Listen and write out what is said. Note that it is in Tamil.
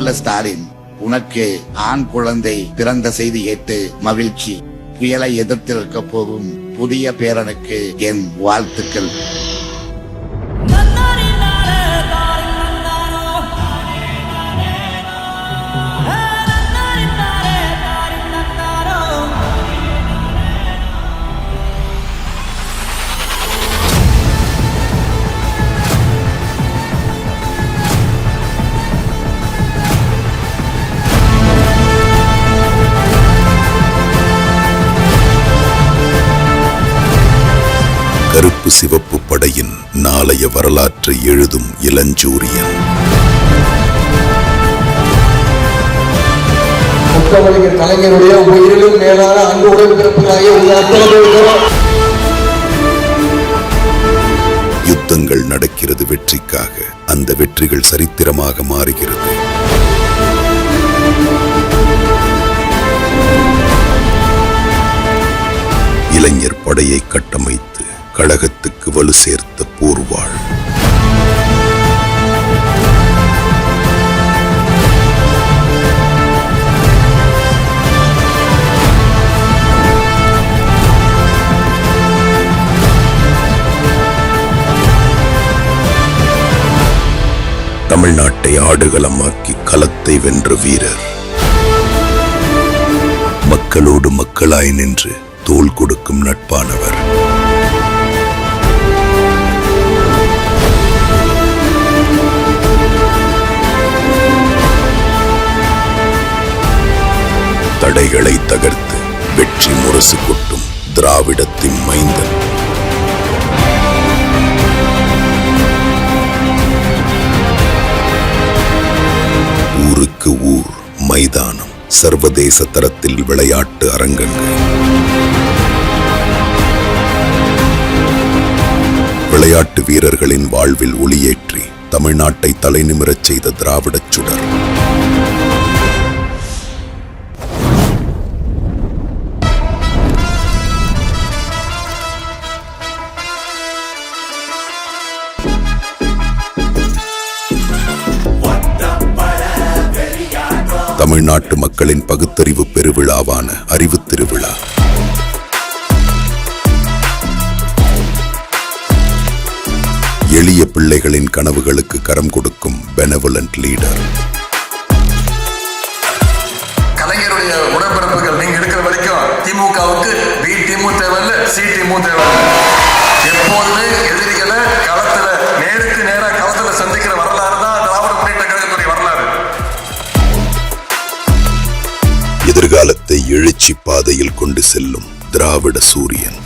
அன்புள்ள ஸ்டாலின், உனக்கு ஆண் குழந்தை பிறந்த செய்தி கேட்டு மகிழ்ச்சி. புயலை எதிர்த்திருக்க போகும் புதிய பேரனுக்கு என் வாழ்த்துக்கள். கருப்பு சிவப்பு படையின் நாளைய வரலாற்றை எழுதும் இளஞ்சூரியன். முத்தமிழர் கலைஞருடைய உயிரிலும் மேலான அன்போடு பிறப்புகளாக உள்ள அத்தனை யுத்தங்கள் நடக்கிறது வெற்றிக்காக. அந்த வெற்றிகள் சரித்திரமாக மாறுகிறது. இளைஞர் படையை கட்டமைத்து கழகத்துக்கு வலு சேர்த்த போர்வாள். தமிழ்நாட்டை ஆடுகளமாக்கி களத்தை வென்ற வீரர். மக்களோடு மக்களாய் நின்று தோள் கொடுக்கும் நட்பானவர். தடைகளை தகர்த்து வெற்றி முரசு கொட்டும் திராவிடத்தின் மைந்தன். ஊருக்கு ஊர் மைதானம், சர்வதேச தரத்தில் விளையாட்டு அரங்கங்கள். விளையாட்டு வீரர்களின் வாழ்வில் ஒளியேற்றி தமிழ்நாட்டை தலைநிமிரச் செய்த திராவிடச் சுடர். தமிழ்நாட்டு மக்களின் பகுத்தறிவு பெருவிழாவான அறிவு திருவிழா. எளிய பிள்ளைகளின் கனவுகளுக்கு கரம் கொடுக்கும் பெனவலண்ட் லீடர். கலைஞருடைய உடன்பிறப்புகள் நீங்க இருக்கிற வரைக்கும் திமுகவுக்கு பி டீமும் தேவையில்லை, சி டீமும் தேவையில்லை. எப்போதுமே எதிரிகளை களத்துல நேருக்கு நேரா களத்துல சந்திக்கிற வரலாறு தான் திராவிட முன்னேற்ற கழகத்துடைய வரலாறு. எதிர்காலத்தை எழுச்சி பாதையில் கொண்டு செல்லும் திராவிட சூரியன்.